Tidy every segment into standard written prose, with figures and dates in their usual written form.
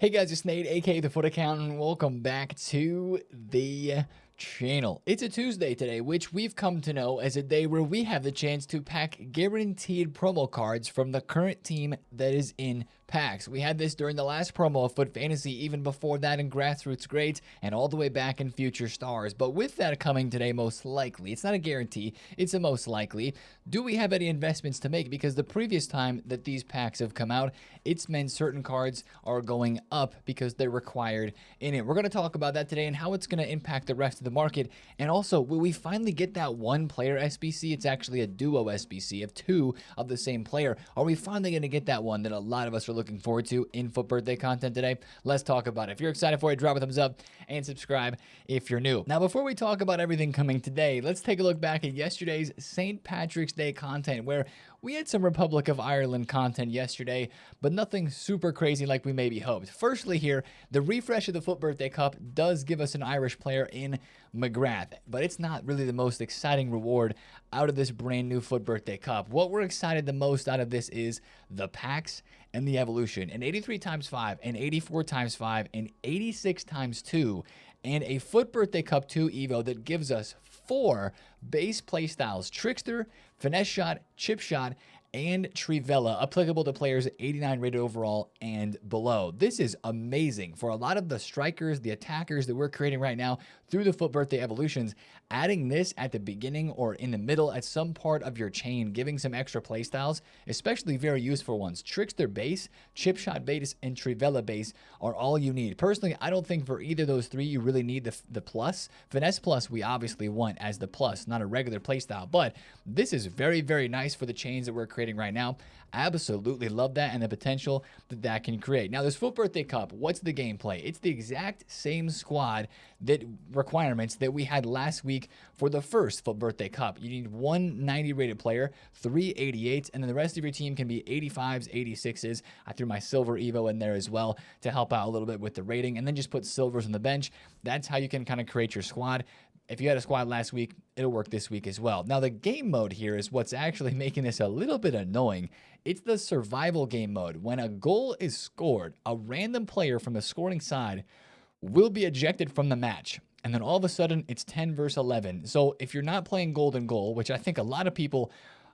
Hey guys, it's Nate, aka the FUT Accountant. Welcome back to the channel. It's a Tuesday today, which we've come to know as a day where we have the chance to pack guaranteed promo cards from the current team that is in packs. We had this during the last promo of FUT Fantasy, even before that in Grassroots Grades, and all the way back in Future Stars. But with that coming today, most likely, it's not a guarantee, it's a most likely. Do we have any investments to make? Because the previous time that these packs have come out, it's meant certain cards are going up because they're required in it. We're going to talk about that today and how it's going to impact the rest of the market. And also, will we finally get that one player SBC? It's actually a duo SBC of two of the same player. Are we finally going to get that one that a lot of us are looking forward to in FUT Birthday content today? Let's talk about it. If you're excited for it, drop a thumbs up and subscribe if you're new. Now, before we talk about everything coming today, let's take a look back at yesterday's St. Patrick's Day content, where we had some Republic of Ireland content yesterday, but nothing super crazy like we maybe hoped. Firstly here, the refresh of the FUT Birthday Cup does give us an Irish player in McGrath, but it's not really the most exciting reward out of this brand new FUT Birthday Cup. What we're excited the most out of this is the packs and the evolution. An 83 times 5, an 84 times 5, an 86 times 2, and a FUT Birthday Cup 2 Evo that gives us 4 base playstyles: Trickster, Finesse Shot, Chip Shot, and Trivella, applicable to players 89 rated overall and below. This is amazing for a lot of the strikers, the attackers that we're creating right now through the FUT Birthday evolutions. Adding this at the beginning or in the middle at some part of your chain, giving some extra playstyles, especially very useful ones. Trickster base, Chip Shot base, and Trivella base are all you need. Personally, I don't think for either of those three you really need the plus. Finesse plus we obviously want as the plus, not a regular playstyle, but this is very, very nice for the chains that we're creating right now. Absolutely love that and the potential that that can create. Now, this FUT Birthday Cup, what's the gameplay? It's the exact same squad that requirements that we had last week for the first FUT Birthday Cup. You need one 90 rated player, 3 88s, and then the rest of your team can be 85s, 86s. I threw my silver Evo in there as well to help out a little bit with the rating, and then just put silvers on the bench. That's how you can kind of create your squad. If you had a squad last week, it'll work this week as well. Now, the game mode here is what's actually making this a little bit annoying. It's the survival game mode. When a goal is scored, a random player from the scoring side will be ejected from the match. And then all of a sudden, it's 10 versus 11. So if you're not playing golden goal, which I think a lot of people,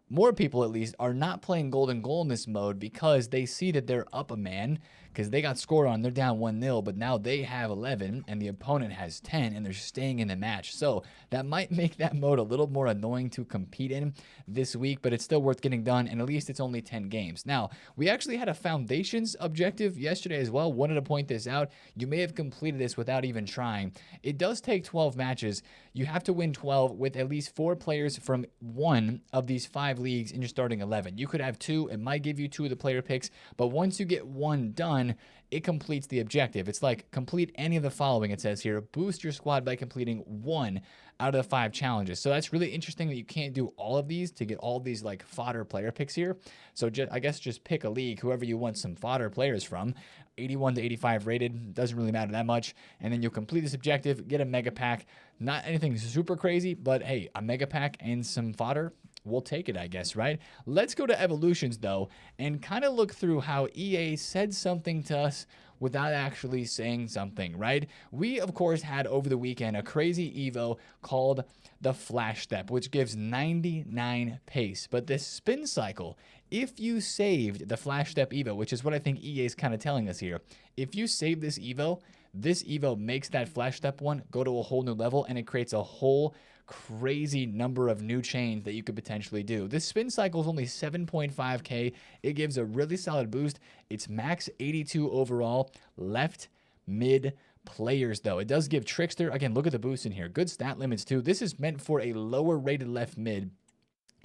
more people at least, are not playing golden goal in this mode because they see that they're up a man because they got scored on, they're down 1-0, but now they have 11 and the opponent has 10 and they're staying in the match. So that might make that mode a little more annoying to compete in this week, but it's still worth getting done, and at least it's only 10 games. Now, we actually had a Foundations objective yesterday as well. Wanted to point this out. You may have completed this without even trying. It does take 12 matches. You have to win 12 with at least 4 players from one of these 5 leagues in your starting 11. You could have 2. It might give you 2 of the player picks, but once you get 1 done, it completes the objective. It's like complete any of the following, it says here. Boost your squad by completing 1 out of the 5 challenges. So that's really interesting that you can't do all of these to get all these like fodder player picks here. So I guess just pick a league, whoever you want some fodder players from. 81 to 85 rated, doesn't really matter that much. And then you'll complete this objective, get a mega pack. Not anything super crazy, but hey, a mega pack and some fodder, we'll take it, I guess, right? Let's go to evolutions, though, and kind of look through how EA said something to us without actually saying something, right? We, of course, had over the weekend a crazy Evo called the Flash Step, which gives 99 pace. But this spin cycle, if you saved the Flash Step Evo, which is what I think EA is kind of telling us here, if you save this Evo makes that Flash Step one go to a whole new level, and it creates a whole crazy number of new chains that you could potentially do. This spin cycle is only 7.5k. It gives a really solid boost. It's max 82 overall, left, mid players though. It does give Trickster, again, look at the boost in here. Good stat limits too. This is meant for a lower rated left mid.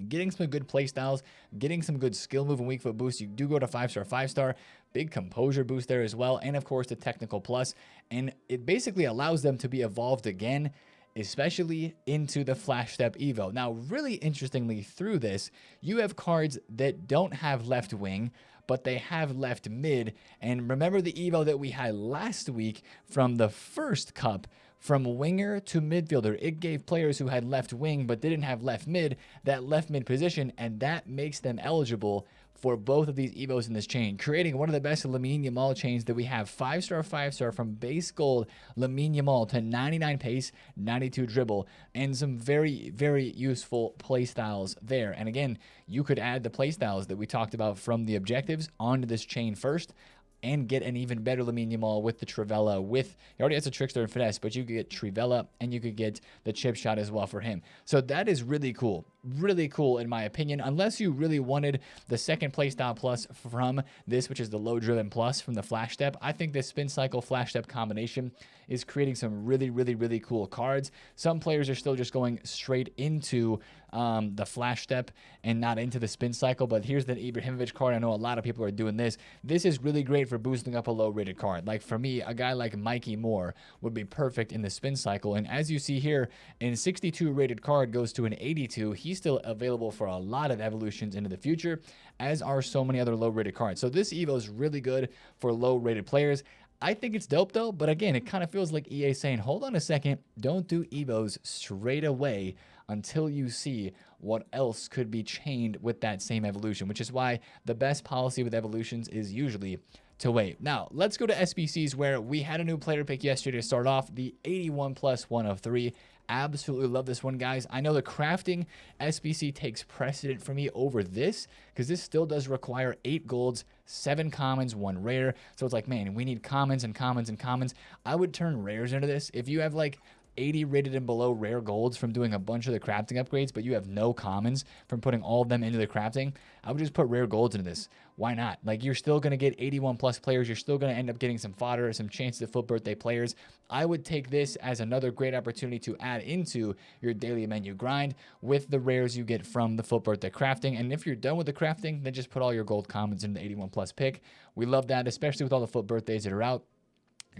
Getting some good play styles, getting some good skill move and weak foot boost. You do go to 5-star, 5-star, big composure boost there as well. And of course the technical plus. And it basically allows them to be evolved again, especially into the Flash Step Evo. Now, really interestingly, through this, you have cards that don't have left wing, but they have left mid. And remember the Evo that we had last week from the first cup, from winger to midfielder. It gave players who had left wing but didn't have left mid that left mid position, and that makes them eligible for both of these Evos in this chain, creating one of the best Lamine Yamal chains that we have. 5-star, 5-star from base gold Lamine Yamal to 99 pace, 92 dribble, and some very, very useful play styles there. And again, you could add the play styles that we talked about from the objectives onto this chain first, and get an even better Lamine Yamal with the Trivella. He already has a Trickster and Finesse, but you could get Trivella, and you could get the chip shot as well for him. So that is really cool. Really cool in my opinion, unless you really wanted the second playstyle plus from this, which is the low driven plus from the flash step. I think this spin cycle flash step combination is creating some really, really, really cool cards. Some players are still just going straight into the flash step and not into the spin cycle, but here's the Ibrahimovic card. I know a lot of people are doing this. This is really great for boosting up a low rated card. Like for me, a guy like Mikey Moore would be perfect in the spin cycle, and as you see here, in 62 rated card goes to an 82. He's still available for a lot of evolutions into the future, as are so many other low rated cards. So this Evo is really good for low rated players. I think it's dope though, but again, it kind of feels like EA saying, hold on a second, don't do Evos straight away until you see what else could be chained with that same evolution, which is why the best policy with evolutions is usually to wait. Now, let's go to SBCs, where we had a new player pick yesterday to start off, the 81 plus 1 of 3. Absolutely love this one, guys. I know the crafting SBC takes precedent for me over this, because this still does require 8 golds, 7 commons, 1 rare. So it's like, man, we need commons and commons and commons. I would turn rares into this. If you have like 80 rated and below rare golds from doing a bunch of the crafting upgrades, but you have no commons from putting all of them into the crafting, I would just put rare golds into this. Why not? Like, you're still going to get 81 plus players. You're still going to end up getting some fodder, some chances of FUT Birthday players. I would take this as another great opportunity to add into your daily menu grind with the rares you get from the FUT Birthday crafting. And if you're done with the crafting, then just put all your gold commons in the 81 plus pick. We love that, especially with all the FUT Birthdays that are out.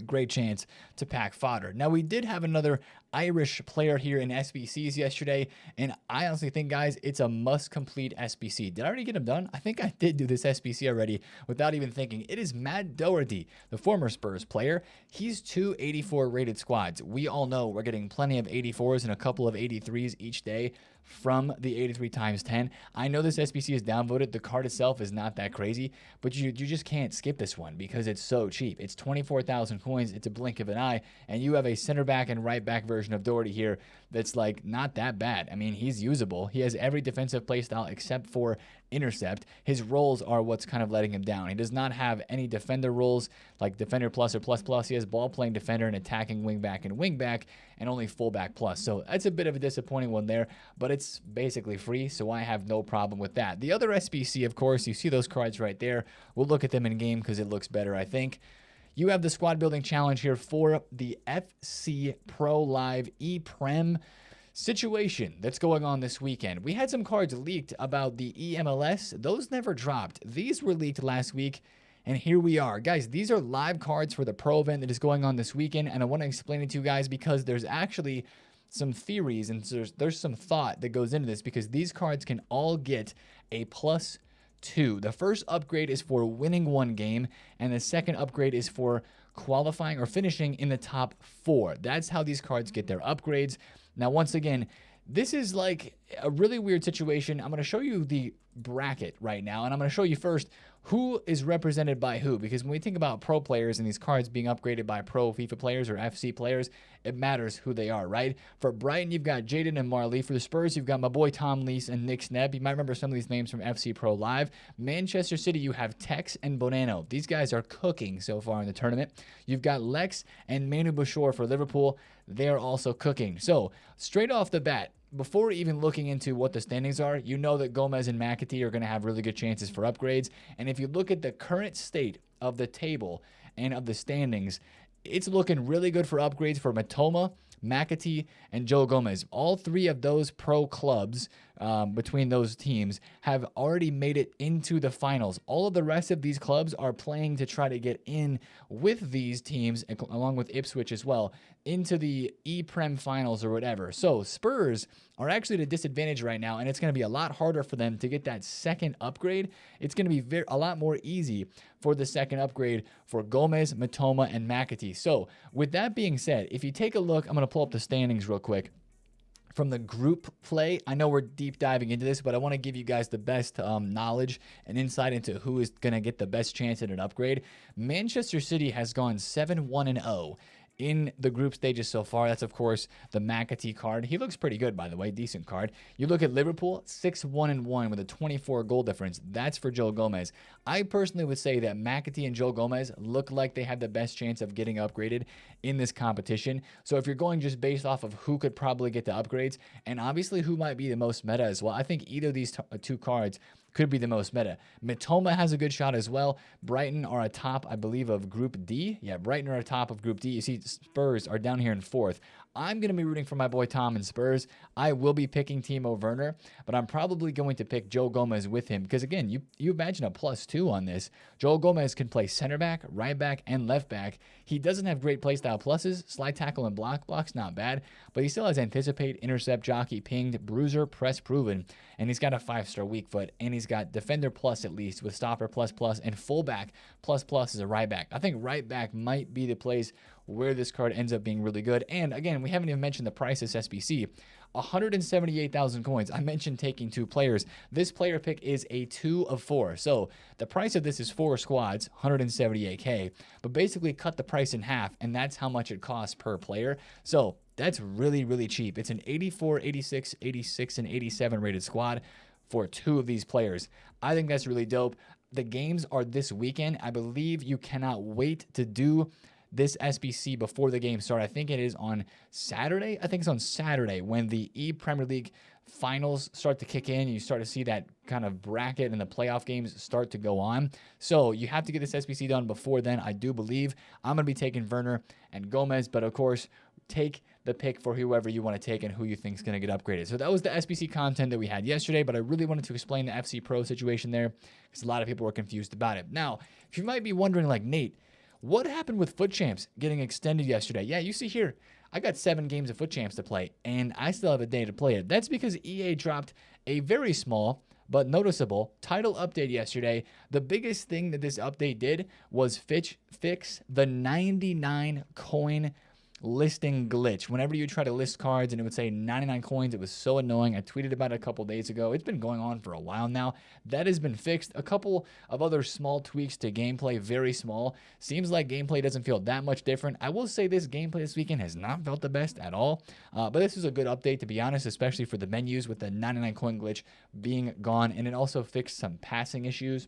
Great chance to pack fodder. Now, we did have another Irish player here in SBCs yesterday, and I honestly think, guys, it's a must-complete SBC. Did I already get him done? I think I did do this SBC already without even thinking. It is Matt Doherty, the former Spurs player. He's 2 84 rated squads. We all know we're getting plenty of 84s and a couple of 83s each day from the 83 times 10. I know this SBC is downvoted. The card itself is not that crazy, but you just can't skip this one because it's so cheap. It's 24,000 coins. It's a blink of an eye, and you have a center back and right back version of Doherty here that's like not that bad. I mean, he's usable. He has every defensive playstyle except for intercept. His roles are what's kind of letting him down. He does not have any defender roles like defender plus or plus plus. He has ball playing defender and attacking wingback and wingback, and only fullback plus. So that's a bit of a disappointing one there, but it's basically free, so I have no problem with that. The other SBC, of course, you see those cards right there. We'll look at them in game because it looks better, I think. You have the squad building challenge here for the FC Pro Live E-Prem situation that's going on this weekend. We had some cards leaked about the EMLS. Those never dropped. These were leaked last week, and here we are. Guys, these are live cards for the Pro event that is going on this weekend, and I want to explain it to you guys because there's actually some theories and there's some thought that goes into this, because these cards can all get a +2. The first upgrade is for winning one game, and the second upgrade is for qualifying or finishing in the top 4. That's how these cards get their upgrades. Now, once again, this is like a really weird situation. I'm going to show you the bracket right now, and I'm going to show you first who is represented by who, because when we think about pro players and these cards being upgraded by pro FIFA players or FC players, it matters who they are, right? For Brighton, you've got Jaden and Marley. For the Spurs, you've got my boy Tom Lees and Nick Sneb. You might remember some of these names from FC Pro Live. Manchester City, you have Tex and Bonanno. These guys are cooking so far in the tournament. You've got Lex and Manu Bashor for Liverpool. They are also cooking. So straight off the bat, before even looking into what the standings are, you know that Gomez and McAtee are going to have really good chances for upgrades. And if you look at the current state of the table and of the standings, it's looking really good for upgrades for Matoma, McAtee, and Joe Gomez. All 3 of those pro clubs between those teams have already made it into the finals. All of the rest of these clubs are playing to try to get in with these teams, along with Ipswich as well, into the E-Prem finals or whatever. So Spurs are actually at a disadvantage right now, and it's going to be a lot harder for them to get that second upgrade. It's going to be a lot more easy for the second upgrade for Gomez, Matoma, and McAtee. So with that being said, if you take a look, I'm going to pull up the standings real quick. from the group play, I know we're deep diving into this, but I want to give you guys the best knowledge and insight into who is going to get the best chance at an upgrade. Manchester City has gone 7-1-0 in the group stages so far. That's, of course, the McAtee card. He looks pretty good, by the way. Decent card. You look at Liverpool, 6-1-1 with a 24 goal difference. That's for Joe Gomez. I personally would say that McAtee and Joe Gomez look like they have the best chance of getting upgraded in this competition. So if you're going just based off of who could probably get the upgrades, and obviously who might be the most meta as well, I think either of these two cards could be the most meta. Mitoma has a good shot as well. Brighton are atop, I believe, of Group D. Yeah, Brighton are atop of Group D. You see Spurs are down here in 4th. I'm going to be rooting for my boy Tom and Spurs. I will be picking Timo Werner, but I'm probably going to pick Joe Gomez with him because, again, you imagine a +2 on this. Joe Gomez can play center back, right back, and left back. He doesn't have great playstyle pluses. Slide tackle and block's not bad, but he still has anticipate, intercept, jockey, pinged, bruiser, press proven, and he's got a 5-star weak foot, and he's got defender plus at least with stopper plus, and fullback plus as a right back. I think right back might be the place where this card ends up being really good. And again, we haven't even mentioned the price of this SBC. 178,000 coins. I mentioned taking 2 players. This player pick is a 2 of 4. So the price of this is 4 squads, 178K, but basically cut the price in half, and that's how much it costs per player. So that's really, really cheap. It's an 84, 86, 86, and 87 rated squad for 2 of these players. I think that's really dope. The games are this weekend. I believe you cannot wait to do this SBC before the game start. I think it is on Saturday. I think it's on Saturday when the Premier League finals start to kick in. You start to see that kind of bracket and the playoff games start to go on. So you have to get this SBC done before then. I do believe I'm going to be taking Werner and Gomez, but of course, take the pick for whoever you want to take and who you think is going to get upgraded. So that was the SBC content that we had yesterday, but I really wanted to explain the FC Pro situation there because a lot of people were confused about it. Now, if you might be wondering, like, Nate, what happened with FUT Champs getting extended yesterday? Yeah, you see here, I got 7 games of FUT Champs to play, and I still have a day to play it. That's because EA dropped a very small but noticeable title update yesterday. The biggest thing that this update did was fix the 99 coin listing glitch. Whenever you try to list cards and it would say 99 coins, it was so annoying. I tweeted about it a couple days ago. It's been going on for a while now. That has been fixed. A couple of other small tweaks to gameplay, very small. Seems like gameplay doesn't feel that much different. I will say this gameplay this weekend has not felt the best at all, but this is a good update, to be honest, especially for the menus with the 99 coin glitch being gone, and it also fixed some passing issues,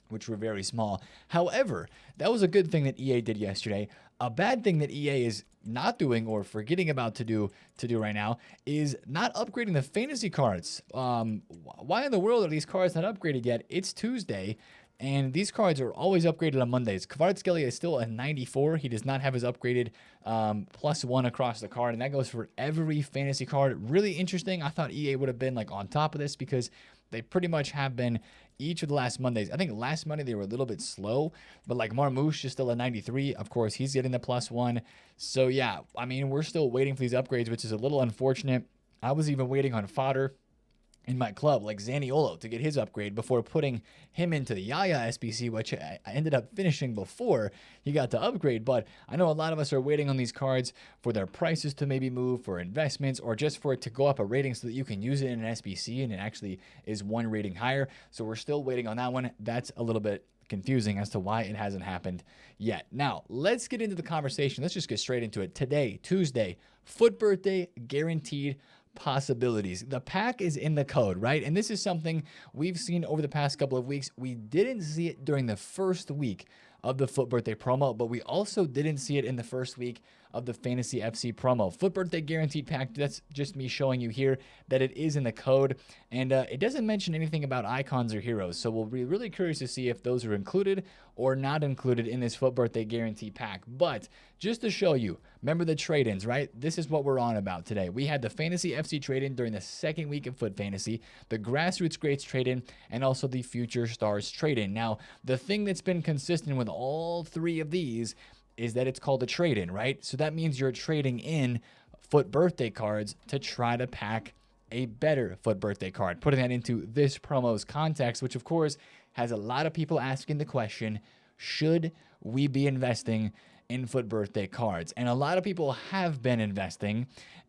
which were very small. However, that was a good thing that EA did yesterday. A bad thing that EA is not doing or forgetting about to do right now is not upgrading the fantasy cards. Why in the world are these cards not upgraded yet? It's Tuesday, and these cards are always upgraded on Mondays. Kvaratskhelia is still a 94. He does not have his upgraded +1 across the card, and that goes for every fantasy card. Really interesting. I thought EA would have been like on top of this because they pretty much have been each of the last Mondays. I think last Monday they were a little bit slow, but like Marmouche is still a 93. Of course, he's getting the +1. So yeah, I mean, we're still waiting for these upgrades, which is a little unfortunate. I was even waiting on fodder in my club, like Zaniolo, to get his upgrade before putting him into the Yaya SBC, which I ended up finishing before he got to upgrade. But I know a lot of us are waiting on these cards for their prices to maybe move, for investments, or just for it to go up a rating so that you can use it in an SBC and it actually is 1 rating higher. So we're still waiting on that one. That's a little bit confusing as to why it hasn't happened yet. Now, let's get into the conversation. Let's just get straight into it. Today, Tuesday, FUT Birthday guaranteed possibilities. The pack is in the code, right? And this is something we've seen over the past couple of weeks. We didn't see it during the first week of the FUT Birthday promo, but we also didn't see it in the first week of the Fantasy FC promo. FUT Birthday guaranteed pack, that's just me showing you here that it is in the code, and it doesn't mention anything about icons or heroes, so we'll be really curious to see if those are included or not included in this FUT Birthday guarantee pack. But just to show you, remember the trade-ins, right? This is what we're on about today. We had the Fantasy FC trade-in during the second week of FUT Fantasy, the Grassroots Greats trade-in, and also the Future Stars trade-in. Now, the thing that's been consistent with all 3 of these is that it's called a trade-in, right? So that means you're trading in FUT Birthday cards to try to pack a better FUT Birthday card. Putting that into this promo's context, which of course has a lot of people asking the question, should we be investing in FUT Birthday cards. And a lot of people have been investing.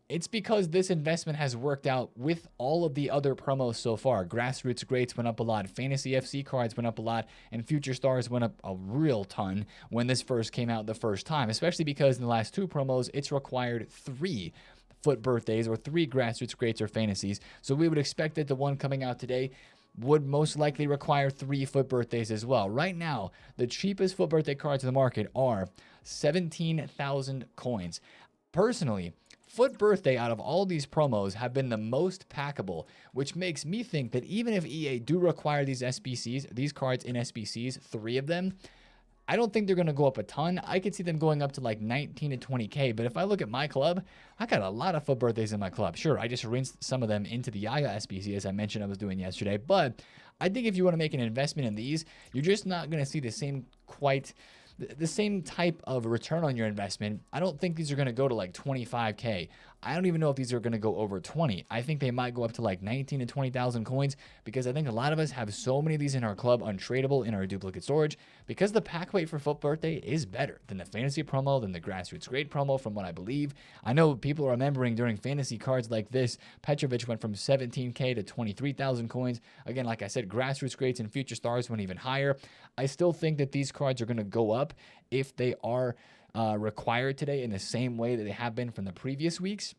It's because this investment has worked out with all of the other promos so far. Grassroots Greats went up a lot, Fantasy FC cards went up a lot, and Future Stars went up a real ton when this first came out the first time, especially because in the last 2 promos, it's required 3 FUT Birthdays or 3 Grassroots Greats or Fantasies. So we would expect that the one coming out today would most likely require 3 FUT Birthdays as well. Right now, the cheapest FUT Birthday cards in the market are 17,000 coins. Personally, FUT Birthday out of all these promos have been the most packable, which makes me think that even if EA do require these SBCs, these cards in SBCs, 3 of them, I don't think they're going to go up a ton. I could see them going up to like 19 to 20K, but if I look at my club, I got a lot of FUT Birthdays in my club. Sure, I just rinsed some of them into the Yaya SBC as I mentioned I was doing yesterday, but I think if you want to make an investment in these, you're just not going to see the same type of return on your investment. I don't think these are going to go to like 25K. I don't even know if these are going to go over 20. I think they might go up to like 19 to 20,000 coins because I think a lot of us have so many of these in our club untradeable in our duplicate storage because the pack weight for FUT Birthday is better than the fantasy promo, than the Grassroots Great promo from what I believe. I know people are remembering during fantasy cards like this, Petrovic went from 17K to 23,000 coins. Again, like I said, Grassroots Greats and Future Stars went even higher. I still think that these cards are going to go up if they are required today in the same way that they have been from the previous weeks.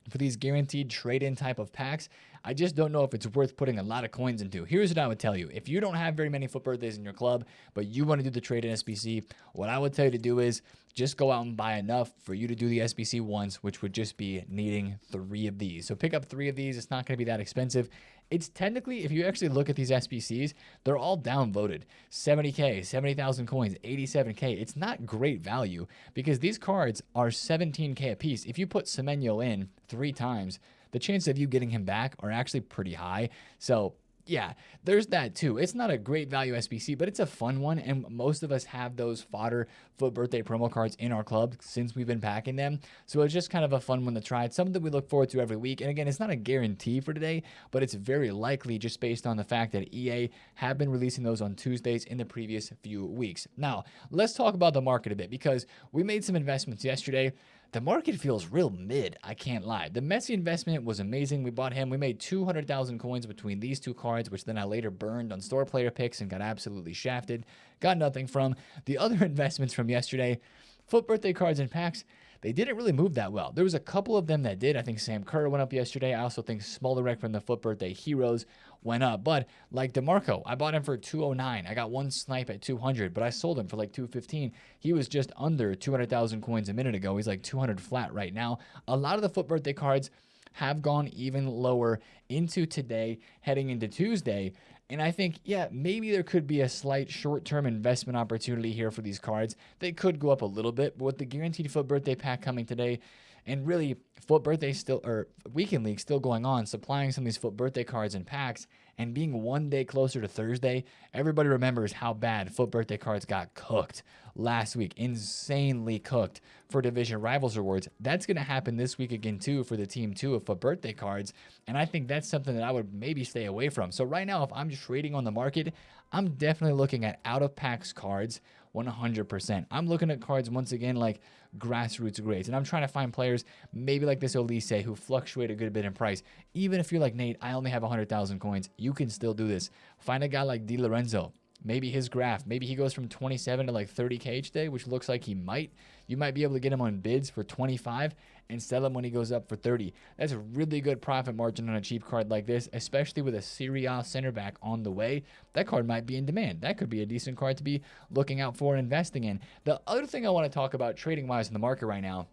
For these guaranteed trade-in type of packs, I just don't know if it's worth putting a lot of coins into. Here's what I would tell you. If you don't have very many FUT Birthdays in your club, but you want to do the trade-in SBC, what I would tell you to do is just go out and buy enough for you to do the SBC once, which would just be needing 3 of these. So pick up 3 of these. It's not going to be that expensive. It's technically, if you actually look at these SBCs, they're all downvoted. 70K, 70,000 coins, 87K. It's not great value because these cards are 17K a piece. If you put Semenyo in 3 times, the chances of you getting him back are actually pretty high. So yeah, there's that too. It's not a great value SBC, but it's a fun one, and most of us have those fodder FUT Birthday promo cards in our club since we've been packing them. So it's just kind of a fun one to try. It's something that we look forward to every week. And again, it's not a guarantee for today, but it's very likely just based on the fact that EA have been releasing those on Tuesdays in the previous few weeks. Now, let's talk about the market a bit because we made some investments yesterday. The market feels real mid, I can't lie. The Messi investment was amazing. We bought him. We made 200,000 coins between these 2 cards, which then I later burned on store player picks and got absolutely shafted. Got nothing from. The other investments from yesterday, FUT Birthday cards and packs, they didn't really move that well. There was a couple of them that did. I think Sam Kerr went up yesterday. I also think Smolarek from the FUT Birthday Heroes went up. But like DeMarco, I bought him for 209. I got 1 snipe at 200, but I sold him for like 215. He was just under 200,000 coins a minute ago. He's like 200 flat right now. A lot of the FUT Birthday cards have gone even lower into today, heading into Tuesday. And I think, yeah, maybe there could be a slight short-term investment opportunity here for these cards. They could go up a little bit, but with the guaranteed FUT Birthday pack coming today, and really FUT Birthday still, or Weekend League still going on, supplying some of these FUT Birthday cards and packs, and being 1 day closer to Thursday, everybody remembers how bad FUT Birthday cards got cooked last week. Insanely cooked for Division Rivals rewards. That's going to happen this week again too for the Team 2 of FUT Birthday cards, and I think that's something that I would maybe stay away from. So right now, if I'm just trading on the market, I'm definitely looking at out-of-packs cards 100%. I'm looking at cards once again like Grassroots Greats, and I'm trying to find players maybe like this Elise who fluctuate a good bit in price. Even if you're like, Nate, I only have 100,000 coins, you can still do this. Find a guy like Di Lorenzo. Maybe his graph, maybe he goes from 27 to like 30K each day, which looks like he might. You might be able to get him on bids for 25 and sell him when he goes up for 30. That's a really good profit margin on a cheap card like this, especially with a Serie A center back on the way. That card might be in demand. That could be a decent card to be looking out for and investing in. The other thing I want to talk about trading-wise in the market right now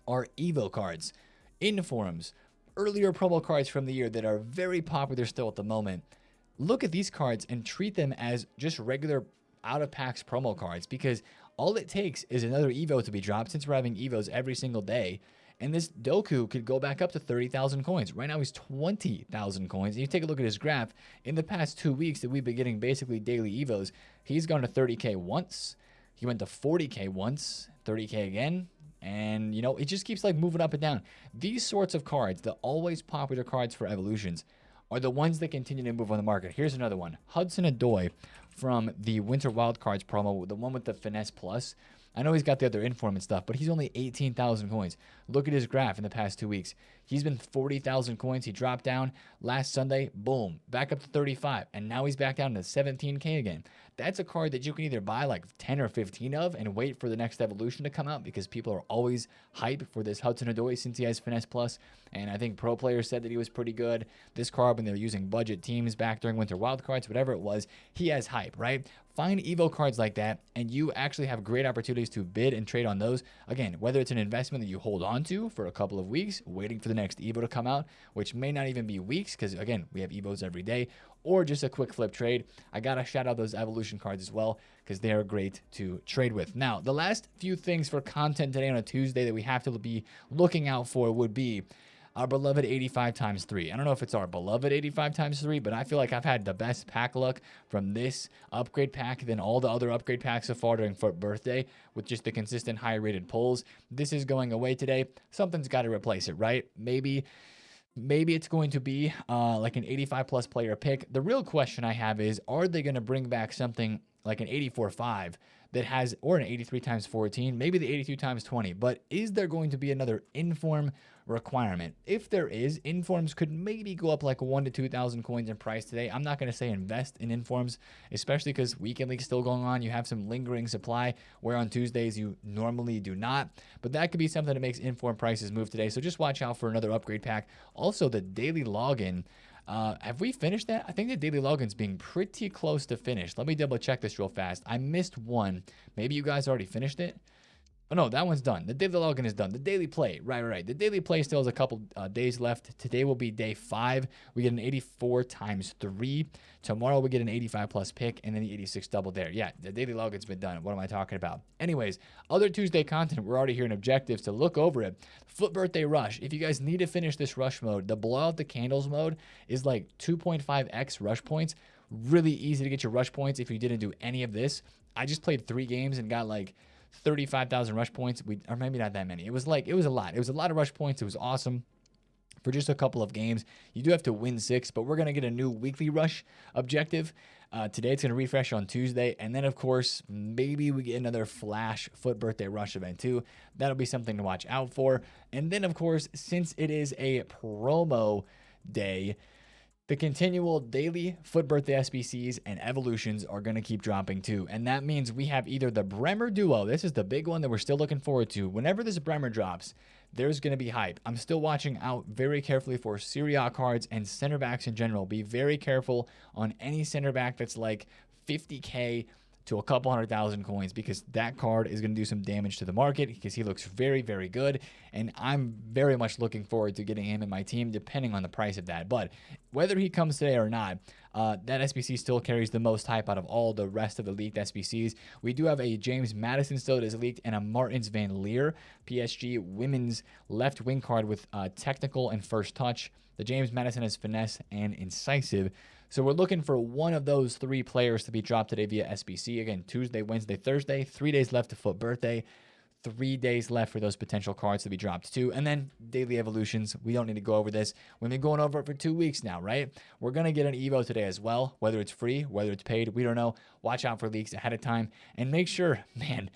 are Evo cards, Informs, earlier promo cards from the year that are very popular still at the moment. Look at these cards and treat them as just regular out-of-packs promo cards because all it takes is another Evo to be dropped since we're having Evos every single day. And this Doku could go back up to 30,000 coins. Right now he's 20,000 coins. And you take a look at his graph. In the past 2 weeks that we've been getting basically daily Evos, he's gone to 30K once. He went to 40K once, 30K again. And, you know, it just keeps like moving up and down. These sorts of cards, the always popular cards for evolutions, are the ones that continue to move on the market. Here's another one. Hudson Odoi from the Winter Wildcards promo, the one with the Finesse Plus. I know he's got the other inform and stuff, but he's only 18,000 coins. Look at his graph in the past 2 weeks. He's been 40,000 coins. He dropped down last Sunday, boom, back up to 35, and now he's back down to 17K again. That's a card that you can either buy like 10 or 15 of and wait for the next evolution to come out, because people are always hype for this Hudson-Odoi since he has Finesse Plus, and I think pro players said that he was pretty good. This card, when they were using budget teams back during Winter Wildcards, whatever it was, he has hype, right? Find Evo cards like that, and you actually have great opportunities to bid and trade on those. Again, whether it's an investment that you hold on to for a couple of weeks, waiting for the next Evo to come out, which may not even be weeks, because again, we have Evos every day, or just a quick flip trade. I gotta shout out those evolution cards as well, because they are great to trade with. Now, the last few things for content today on a Tuesday that we have to be looking out for would be our beloved 85 times 3. I don't know if it's our beloved 85 times 3, but I feel like I've had the best pack luck from this upgrade pack than all the other upgrade packs so far during FUT Birthday, with just the consistent high rated pulls. This is going away today. Something's got to replace it, right? Maybe it's going to be like an 85 plus player pick. The real question I have is, are they going to bring back something like an 84-5 that has, or an 83 times 14, maybe the 82 times 20, but is there going to be another inform requirement? If there is, informs could maybe go up like 1,000 to 2,000 coins in price today. I'm not going to say invest in informs, especially because weekend league's still going on. You have some lingering supply, where on Tuesdays you normally do not, but that could be something that makes inform prices move today. So just watch out for another upgrade pack. Also, the daily login. Have we finished that? I think the daily login's being pretty close to finished. Let me double check this real fast. I missed one. Maybe you guys already finished it. Oh, no, that one's done. The daily login is done. The daily play, right. The daily play still has a couple days left. Today will be day 5. We get an 84 times 3. Tomorrow we get an 85 plus pick, and then the 86 double there. Yeah, the daily login's been done. What am I talking about? Anyways, other Tuesday content, we're already here in objectives to look over it. FUT Birthday Rush. If you guys need to finish this rush mode, the blow out the candles mode is like 2.5x rush points. Really easy to get your rush points if you didn't do any of this. I just played 3 games and got like 35,000 rush points. Or maybe not that many. It was a lot. It was a lot of rush points. It was awesome for just a couple of games. You do have to win 6, but we're going to get a new weekly rush objective. Today it's going to refresh on Tuesday. And then, of course, maybe we get another flash FUT Birthday Rush event too. That'll be something to watch out for. And then, of course, since it is a promo day, the continual daily FUT Birthday SBCs and evolutions are going to keep dropping too. And that means we have either the Bremer duo. This is the big one that we're still looking forward to. Whenever this Bremer drops, there's going to be hype. I'm still watching out very carefully for Serie A cards and center backs in general. Be very careful on any center back that's like 50K to a couple 100,000 coins, because that card is going to do some damage to the market, because he looks very, very good. And I'm very much looking forward to getting him in my team, depending on the price of that. But whether he comes today or not, that SBC still carries the most hype out of all the rest of the leaked SBCs. We do have a James Madison still that is leaked, and a Martins Van Leer PSG women's left wing card with technical and first touch. The James Madison has finesse and incisive. So we're looking for one of those 3 players to be dropped today via SBC. Again, Tuesday, Wednesday, Thursday. 3 days left to FUT Birthday. 3 days left for those potential cards to be dropped too. And then daily evolutions. We don't need to go over this. We've been going over it for 2 weeks now, right? We're going to get an Evo today as well. Whether it's free, whether it's paid, we don't know. Watch out for leaks ahead of time. And make sure, man,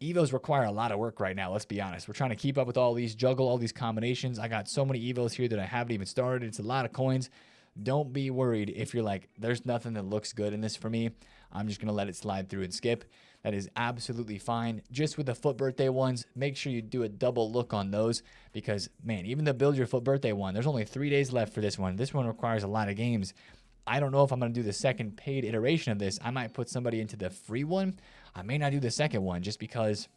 Evos require a lot of work right now, let's be honest. We're trying to keep up with all these, juggle all these combinations. I got so many Evos here that I haven't even started. It's a lot of coins. Don't be worried if you're like, there's nothing that looks good in this for me. I'm just going to let it slide through and skip. That is absolutely fine. Just with the FUT Birthday ones, make sure you do a double look on those, because, man, even the Build Your FUT Birthday one, there's only 3 days left for this one. This one requires a lot of games. I don't know if I'm going to do the second paid iteration of this. I might put somebody into the free one. I may not do the second one just because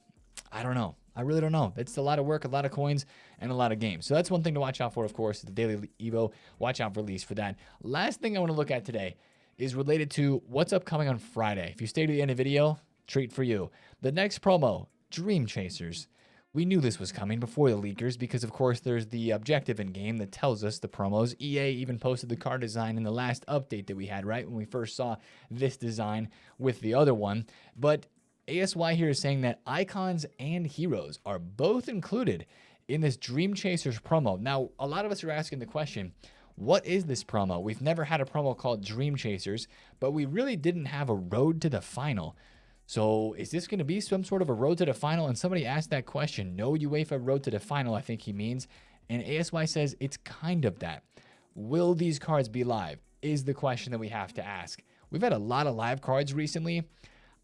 I don't know. I really don't know. It's a lot of work, a lot of coins, and a lot of games. So that's one thing to watch out for, of course, the daily Evo. Watch out for release for that. Last thing I want to look at today is related to what's upcoming on Friday. If you stay to the end of the video, treat for you. The next promo, Dream Chasers. We knew this was coming before the leakers because, of course, there's the objective in game that tells us the promos. EA even posted the card design in the last update that we had, right, when we first saw this design with the other one. But ASY here is saying that icons and heroes are both included in this Dream Chasers promo. Now, a lot of us are asking the question, what is this promo? We've never had a promo called Dream Chasers, but we really didn't have a road to the final. So is this going to be some sort of a road to the final? And somebody asked that question. No UEFA road to the final, I think he means. And ASY says it's kind of that. Will these cards be live? Is the question that we have to ask. We've had a lot of live cards recently.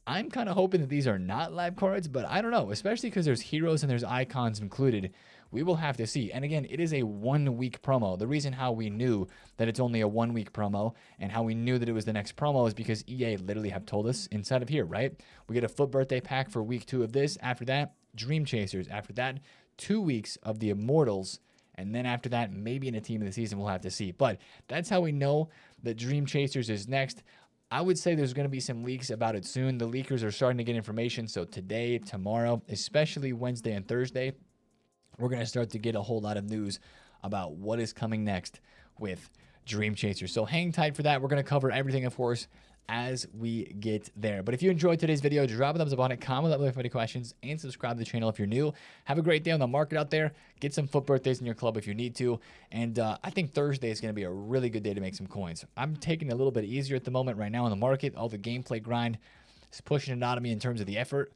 I'm kind of hoping that these are not live cards, but I don't know, especially because there's heroes and there's icons included. We will have to see. And again, it is a 1 week promo. The reason how we knew that it's only a 1 week promo and how we knew that it was the next promo is because EA literally have told us inside of here, right? We get a FUT Birthday pack for week 2 of this. After that, Dream Chasers. After that, 2 weeks of the Immortals. And then after that, maybe in a team of the season, we'll have to see. But that's how we know that Dream Chasers is next. I would say there's going to be some leaks about it soon. The leakers are starting to get information. So today, tomorrow, especially Wednesday and Thursday, we're going to start to get a whole lot of news about what is coming next with Dream Chasers. So hang tight for that. We're going to cover everything, of course, as we get there. But if you enjoyed today's video, drop a thumbs up on it, comment below if you have any questions, and subscribe to the channel if you're new. Have a great day on the market out there. Get some FUT Birthdays in your club if you need to. And I think Thursday is going to be a really good day to make some coins. I'm taking it a little bit easier at the moment right now in the market. All the gameplay grind is pushing it out of me in terms of the effort.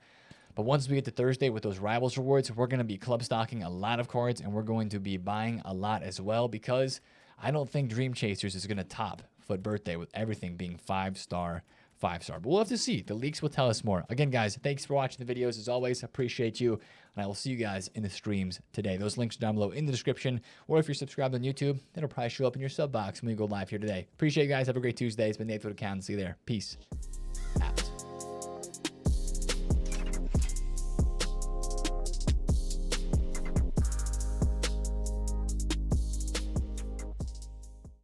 But once we get to Thursday with those Rivals rewards, we're going to be club stocking a lot of cards, and we're going to be buying a lot as well, because I don't think Dream Chasers is going to top FUT Birthday with everything being 5-star, 5-star. But we'll have to see. The leaks will tell us more. Again, guys, thanks for watching the videos. As always, appreciate you, and I will see you guys in the streams today. Those links are down below in the description, or if you're subscribed on YouTube, it'll probably show up in your sub box when we go live here today. Appreciate you guys. Have a great Tuesday. It's been TheFutAccountant. See you there. Peace.